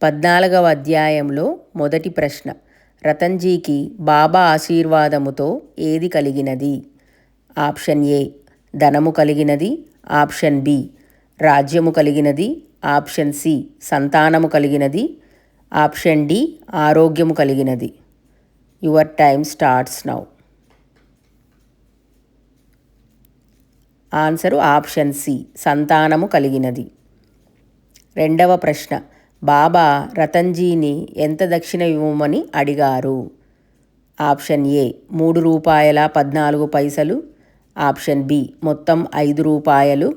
14వ అధ్యాయంలో మొదటి ప్రశ్న. రతన్జీకి బాబా ఆశీర్వాదముతో ఏది కలిగినది? ఆప్షన్ ఏ ధనము కలిగినది, ఆప్షన్ బి రాజ్యము కలిగినది, ఆప్షన్ సి సంతానము కలిగినది, ఆప్షన్ డి ఆరోగ్యము కలిగినది. Your time starts now. Answer option C సంతానము కలిగినది. రెండవ ప్రశ్న. బాబా రతన్జీని ఎంత దక్షిణ ఇవ్వమని అడిగారు? ఆప్షన్ ఏ ₹3.14, ఆప్షన్ బి మొత్తం ₹5,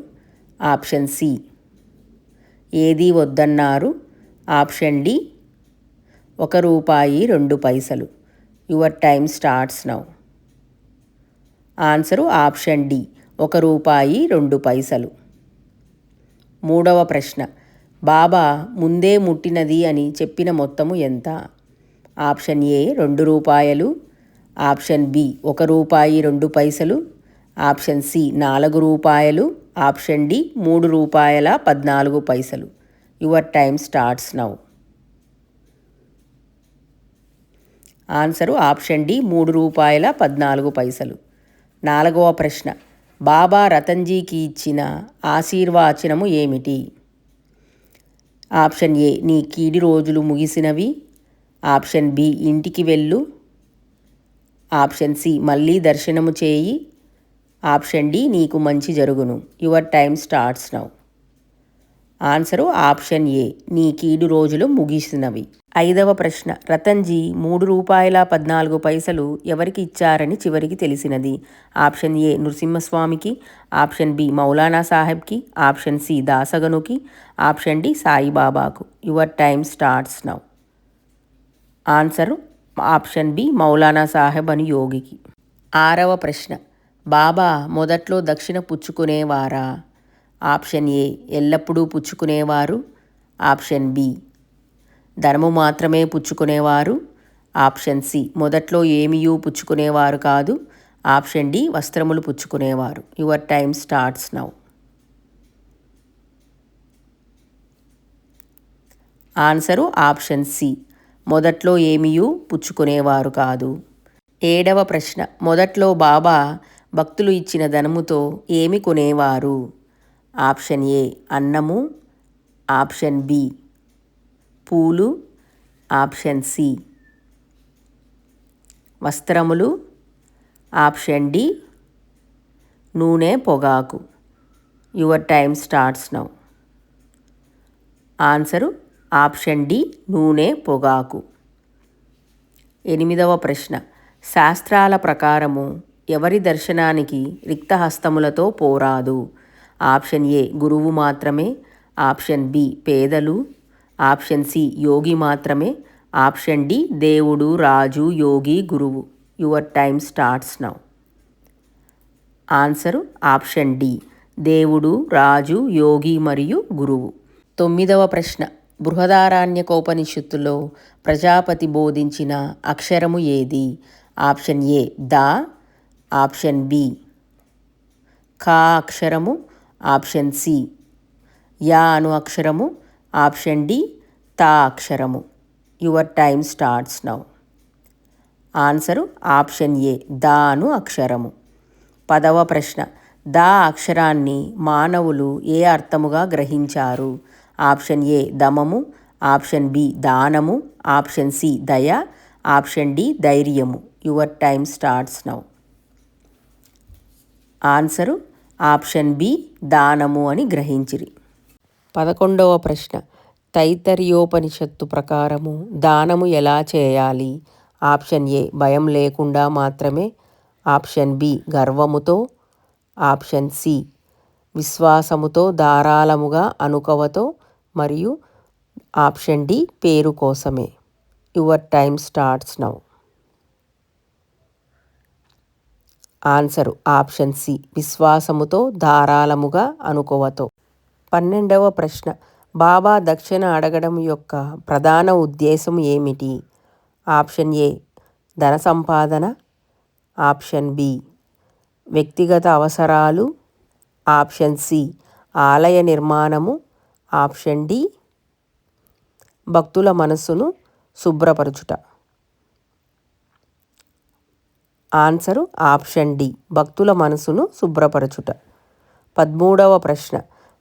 ఆప్షన్ సి ఏదీ వద్దన్నారు, option D ₹1.02. Your time starts now. Answer option D ₹1.02. మూడవ ప్రశ్న. బాబా ముందే ముట్టినది అని చెప్పిన మొత్తము ఎంత? Option A ₹2, option B ₹1.02, option C ₹4, option D ₹3.14. Your time starts now. Answer option D ₹3.14. నాలుగవ ప్రశ్న. బాబా రతన్జీకి ఇచ్చిన ఆశీర్వచనము ఏమిటి? ఆప్షన్ ఏ నీ కీడి రోజులు ముగిసినవి, ఆప్షన్ బి ఇంటికి వెళ్ళు, ఆప్షన్ సి మళ్ళీ దర్శనము చేయి, ఆప్షన్ డి నీకు మంచి జరుగును. Your time starts now. Answer option ఏ నీ కీడు రోజులు ముగిసినవి. ఐదవ ప్రశ్న. రతన్జీ ₹3.14 ఎవరికి ఇచ్చారని చివరికి తెలిసినది? ఆప్షన్ ఏ నృసింహస్వామికి, ఆప్షన్ బి మౌలానా సాహెబ్కి, ఆప్షన్ సి దాసగనుకి, ఆప్షన్ డి సాయిబాబాకు. Your time starts now. Answer option B Maulana Saheb అని యోగికి. ఆరవ ప్రశ్న. బాబా మొదట్లో దక్షిణ పుచ్చుకునేవారా? ఆప్షన్ ఏ ఎల్లప్పుడూ పుచ్చుకునేవారు, ఆప్షన్ బి ధనము మాత్రమే పుచ్చుకునేవారు, ఆప్షన్ సి మొదట్లో ఏమీయూ పుచ్చుకునేవారు కాదు, ఆప్షన్ డి వస్త్రములు పుచ్చుకునేవారు. Your time starts now. Answer option C మొదట్లో ఏమీయూ పుచ్చుకునేవారు కాదు. ఏడవ ప్రశ్న. మొదట్లో బాబా భక్తులు ఇచ్చిన ధనముతో ఏమి కొనేవారు? ఆప్షన్ ఏ అన్నము, ఆప్షన్ బి పూలు, ఆప్షన్ సి వస్త్రములు, ఆప్షన్ డి నూనె పొగాకు. Your time starts now. Answer option D నూనె పొగాకు. ఎనిమిదవ ప్రశ్న. శాస్త్రాల ప్రకారము ఎవరి దర్శనానికి రిక్తహస్తములతో పోరాదు? ఆప్షన్ ఏ గురువు మాత్రమే, ఆప్షన్ బి పేదలు, ఆప్షన్ సి యోగి మాత్రమే, ఆప్షన్ డి దేవుడు, రాజు, యోగి, గురువు. Your time starts now. Answer option D దేవుడు, రాజు, యోగి మరియు గురువు. తొమ్మిదవ ప్రశ్న. బృహదారణ్యకోపనిషత్తులో ప్రజాపతి బోధించిన అక్షరము ఏది? ఆప్షన్ ఏ ద, ఆప్షన్ బి కా అక్షరము, ఆప్షన్ సి యా అను అక్షరము, ఆప్షన్ డి తా అక్షరము. Your time starts now. Answer option A ద అను అక్షరము. పదవ ప్రశ్న. ద అక్షరాన్ని మానవులు ఏ అర్థముగా గ్రహించారు? ఆప్షన్ ఏ దమము, ఆప్షన్ బి దానము, ఆప్షన్ సి దయ, ఆప్షన్ డి ధైర్యము. Your time starts now. Answer option B దానము అని గ్రహించిరి. 11వ ప్రశ్న. తైత్తరీయోపనిషత్తు ప్రకారము దానము ఎలా చేయాలి? ఆప్షన్ ఏ భయం లేకుండా మాత్రమే, ఆప్షన్ బి గర్వముతో, ఆప్షన్ సి విశ్వాసముతో ధారాళముగా అనుకవతో, మరియు ఆప్షన్ డి పేరు కోసమే. Your time starts now. Answer option C విశ్వాసముతో ధారాళముగా అనుకోవతో. 12వ ప్రశ్న. బాబా దక్షిణ అడగడం యొక్క ప్రధాన ఉద్దేశం ఏమిటి? ఆప్షన్ ఏ ధన సంపాదన, ఆప్షన్ బి వ్యక్తిగత అవసరాలు, ఆప్షన్ సి ఆలయ నిర్మాణము, ఆప్షన్ డి భక్తుల మనస్సును శుభ్రపరచుట. ఆన్సరు ఆప్షన్ డి, భక్తుల మనసును శుభ్రపరచుట. 13వ ప్రశ్న,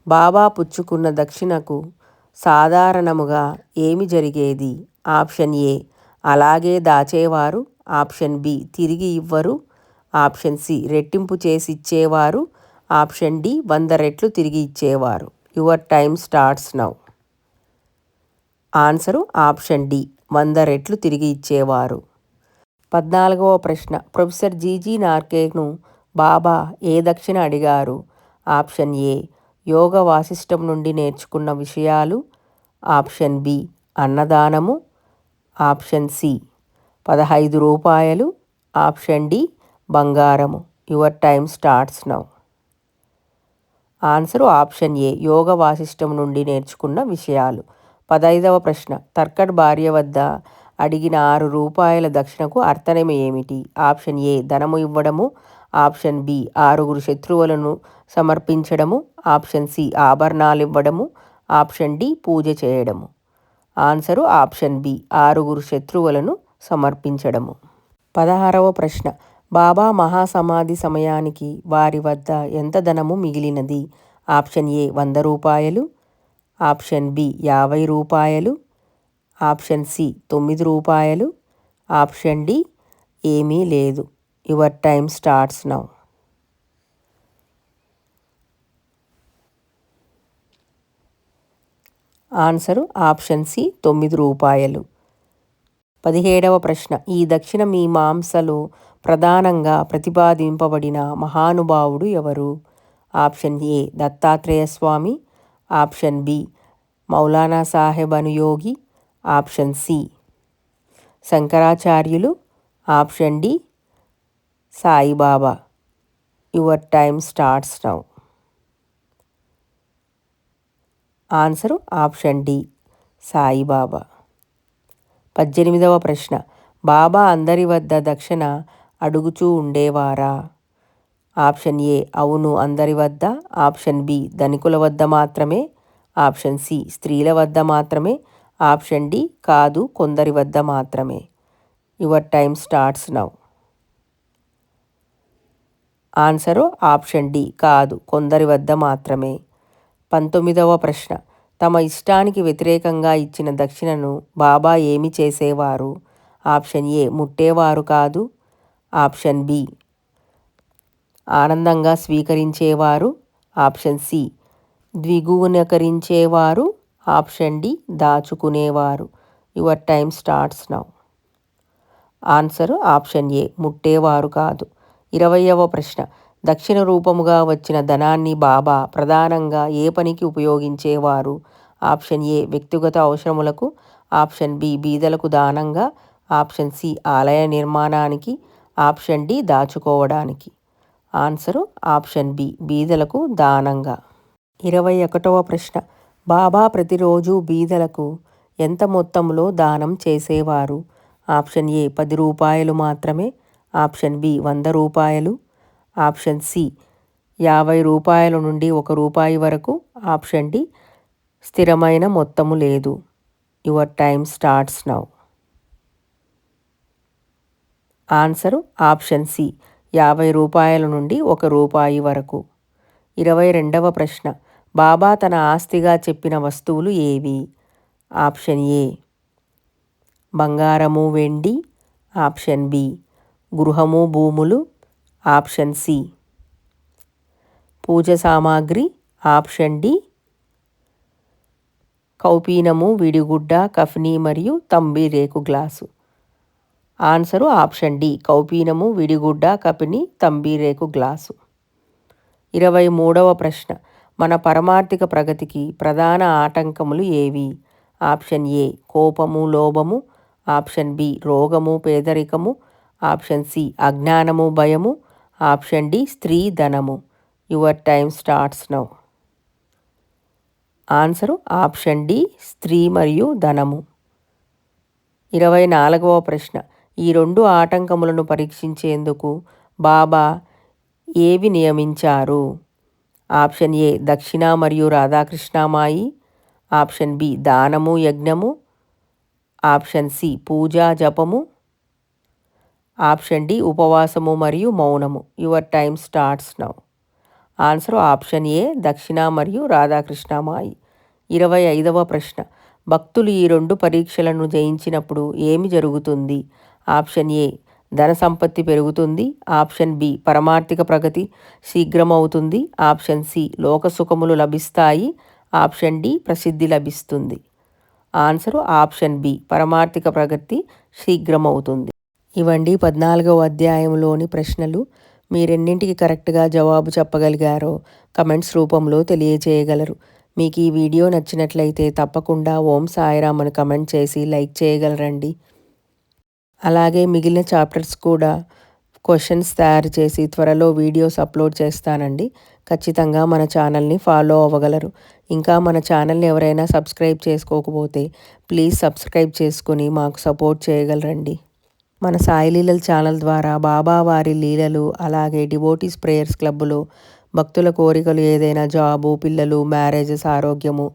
బాబా పుచ్చుకున్న దక్షిణకు సాధారణముగా ఏమి జరిగేది? ఆప్షన్ ఏ, అలాగే దాచేవారు. ఆప్షన్ బి, తిరిగి ఇవ్వరు. ఆప్షన్ సి, రెట్టింపు చేసి ఇచ్చేవారు. ఆప్షన్ డి, 100 రెట్లు తిరిగి ఇచ్చేవారు. Your time starts now. Answer option D, 100 రెట్లు తిరిగి ఇచ్చేవారు. 14వ ప్రశ్న, ప్రొఫెసర్ జీజీ నార్కేను బాబా ఏ దక్షిణ అడిగారు? ఆప్షన్ ఏ, యోగ వాసిష్టం నుండి నేర్చుకున్న విషయాలు. ఆప్షన్ బి, అన్నదానము. ఆప్షన్ సి, 15 రూపాయలు. ఆప్షన్ డి, బంగారము. Your time starts now. Answer option A, Yoga Vasishtham నుండి నేర్చుకున్న విషయాలు. 15వ ప్రశ్న, తర్కడ్ భార్య వద్ద అడిగిన 6 రూపాయల దక్షిణకు అర్థం ఏమిటి? ఆప్షన్ ఏ, ధనము ఇవ్వడము. ఆప్షన్ బి, 6 శత్రువులను సమర్పించడము. ఆప్షన్ సి, ఆభరణాలు ఇవ్వడము. ఆప్షన్ డి, పూజ చేయడము. ఆన్సరు ఆప్షన్ బి, 6 శత్రువులను సమర్పించడము. 16వ ప్రశ్న, బాబా మహాసమాధి సమయానికి వారి వద్ద ఎంత ధనము మిగిలినది? ఆప్షన్ ఏ, 100 రూపాయలు. ఆప్షన్ బి, 50 రూపాయలు. ఆప్షన్ సి, 9 రూపాయలు. ఆప్షన్ డి, ఏమీ లేదు. Your time starts now. Answer option C, 9 రూపాయలు. 17వ ప్రశ్న, ఈ దక్షిణ మీమాంసలో ప్రధానంగా ప్రతిపాదింపబడిన మహానుభావుడు ఎవరు? Option A, Dattatreya Swami. Option B, Maulana Saheb అనుయోగి. ఆప్షన్ సి, శంకరాచార్యులు. Option D, Saibaba. Your time starts now. Answer option D, Saibaba. 18వ ప్రశ్న, బాబా అందరి వద్ద దక్షిణ అడుగుచూ ఉండేవారా? ఆప్షన్ ఏ, అవును, అందరి వద్ద. ఆప్షన్ బి, ధనికుల వద్ద మాత్రమే. ఆప్షన్ సి, స్త్రీల వద్ద మాత్రమే. ఆప్షన్ డి, కాదు, కొందరి వద్ద మాత్రమే. Your time starts now. Answer option D, కాదు, కొందరి వద్ద మాత్రమే. 19వ ప్రశ్న, తమ ఇష్టానికి వ్యతిరేకంగా ఇచ్చిన దక్షిణను బాబా ఏమి చేసేవారు? ఆప్షన్ ఏ, ముట్టేవారు కాదు. ఆప్షన్ బి, ఆనందంగా స్వీకరించేవారు. ఆప్షన్ సి, ద్విగుణీకరించేవారు. ఆప్షన్ డి, దాచుకునేవారు. Your time starts now. Answer option A, ముట్టేవారు కాదు. 20వ ప్రశ్న, దక్షిణ రూపముగా వచ్చిన ధనాన్ని బాబా ప్రధానంగా ఏ పనికి ఉపయోగించేవారు? ఆప్షన్ ఏ, వ్యక్తిగత అవసరములకు. ఆప్షన్ బి, బీదలకు దానంగా. ఆప్షన్ సి, ఆలయ నిర్మాణానికి. ఆప్షన్ డి, దాచుకోవడానికి. ఆన్సరు ఆప్షన్ బి, బీదలకు దానంగా. 21వ ప్రశ్న, బాబా ప్రతిరోజు బీదలకు ఎంత మొత్తంలో దానం చేసేవారు? ఆప్షన్ ఏ, 10 రూపాయలు మాత్రమే. ఆప్షన్ బి, 100 రూపాయలు. ఆప్షన్ సి, 50 రూపాయల నుండి 1 రూపాయి వరకు. ఆప్షన్ డి, స్థిరమైన మొత్తము లేదు. Your time starts now. Answer option C, 50 రూపాయల నుండి 1 రూపాయి వరకు. 22వ ప్రశ్న, బాబా తన ఆస్తిగా చెప్పిన వస్తువులు ఏవి? ఆప్షన్ ఏ, బంగారము వెండి. ఆప్షన్ బి, గృహము భూములు. ఆప్షన్ సి, పూజ సామాగ్రి. ఆప్షన్ డి, కౌపీనము, విడిగుడ్డ, కఫ్నీ మరియు తంబి రేకు గ్లాసు. ఆన్సరు ఆప్షన్ డి, కౌపీనము, విడిగుడ్డ, కఫ్నీ, తంబి రేకు గ్లాసు. 23వ ప్రశ్న, మన పరమార్థిక ప్రగతికి ప్రధాన ఆటంకములు ఏవి? ఆప్షన్ ఏ, కోపము, లోభము. ఆప్షన్ బి, రోగము, పేదరికము. ఆప్షన్ సి, అజ్ఞానము, భయము. ఆప్షన్ డి, స్త్రీ, ధనము. Your time starts now. Answer option D, స్త్రీ మరియు ధనము. 24వ ప్రశ్న, ఈ 2 ఆటంకములను పరీక్షించేందుకు బాబా ఏవి నియమించారు? ఆప్షన్ ఏ, దక్షిణ మరియు రాధాకృష్ణమాయి. ఆప్షన్ బి, దానము, యజ్ఞము. ఆప్షన్ సి పూజా జపము, ఆప్షన్ డి ఉపవాసము మరియు మౌనము. Your time starts now. Answer option A దక్షిణ మరియు రాధాకృష్ణమాయి. 25వ ప్రశ్న, భక్తులు ఈ 2 పరీక్షలను జయించినప్పుడు ఏమి జరుగుతుంది? ఆప్షన్ ఏ ధన సంపత్తి పెరుగుతుంది, ఆప్షన్ బి పరమార్థిక ప్రగతి శీఘ్రమవుతుంది, ఆప్షన్ సి లోకసుఖములు లభిస్తాయి, ఆప్షన్ డి ప్రసిద్ధి లభిస్తుంది. ఆన్సరు ఆప్షన్ బి పరమార్థిక ప్రగతి శీఘ్రమవుతుంది. ఇవండి 14వ అధ్యాయంలోని ప్రశ్నలు. మీరెన్నింటికి కరెక్ట్గా జవాబు చెప్పగలిగారో కమెంట్స్ రూపంలో తెలియచేయగలరు. మీకు ఈ వీడియో నచ్చినట్లయితే తప్పకుండా ఓం సాయిరామ్ అని కమెంట్ చేసి లైక్ చేయగలరండి. అలాగే మిగిలిన చాప్టర్స్ కూడా క్వశ్చన్స్ తయారు చేసి త్వరలో వీడియోస్ అప్లోడ్ చేస్తానండి. ఖచ్చితంగా మన ఛానల్ని ఫాలో అవ్వగలరు. ఇంకా మన ఛానల్ని ఎవరైనా సబ్స్క్రైబ్ చేసుకోకపోతే ప్లీజ్ సబ్స్క్రైబ్ చేసుకుని మాకు సపోర్ట్ చేయగలరండి. మన సాయి లీలల ఛానల్ ద్వారా బాబావారి లీలలు, అలాగే డివోటీస్ ప్రేయర్స్ క్లబ్లో భక్తుల కోరికలు, ఏదైనా జాబు, పిల్లలు, మ్యారేజెస్, ఆరోగ్యము,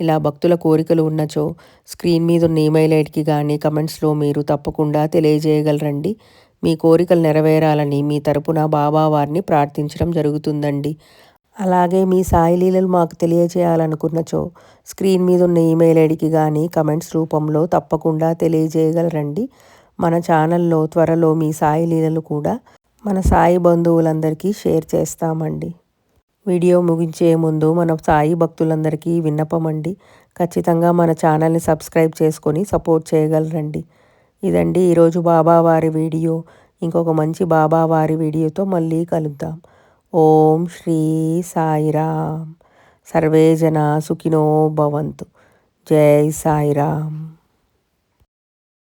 ఇలా భక్తుల కోరికలు ఉన్నచో స్క్రీన్ మీద ఉన్న ఈమెయిల్ ఐడికి కానీ కమెంట్స్లో మీరు తప్పకుండా తెలియజేయగలరండి. మీ కోరికలు నెరవేరాలని మీ తరపున బాబావారిని ప్రార్థించడం జరుగుతుందండి. అలాగే మీ సాయి లీలలు మాకు తెలియజేయాలనుకున్నచో స్క్రీన్ మీద ఉన్న ఈమెయిల్ ఐడికి కానీ కమెంట్స్ రూపంలో తప్పకుండా తెలియజేయగలరండి. మన ఛానల్లో త్వరలో మీ సాయి లీలలు కూడా మన సాయి బంధువులందరికీ షేర్ చేస్తామండి. వీడియో ముగించే ముందు మన సాయి భక్తులందరికీ విన్నపం అండి, ఖచ్చితంగా మన ఛానల్ని సబ్స్క్రైబ్ చేసుకొని సపోర్ట్ చేయగలరండి. ఇదండి ఈరోజు బాబావారి వీడియో. ఇంకొక మంచి బాబావారి వీడియోతో మళ్ళీ కలుద్దాం. ఓం శ్రీ సాయిరామ్. సర్వే జనా సుఖినో భవంతు. జై సాయిరామ్.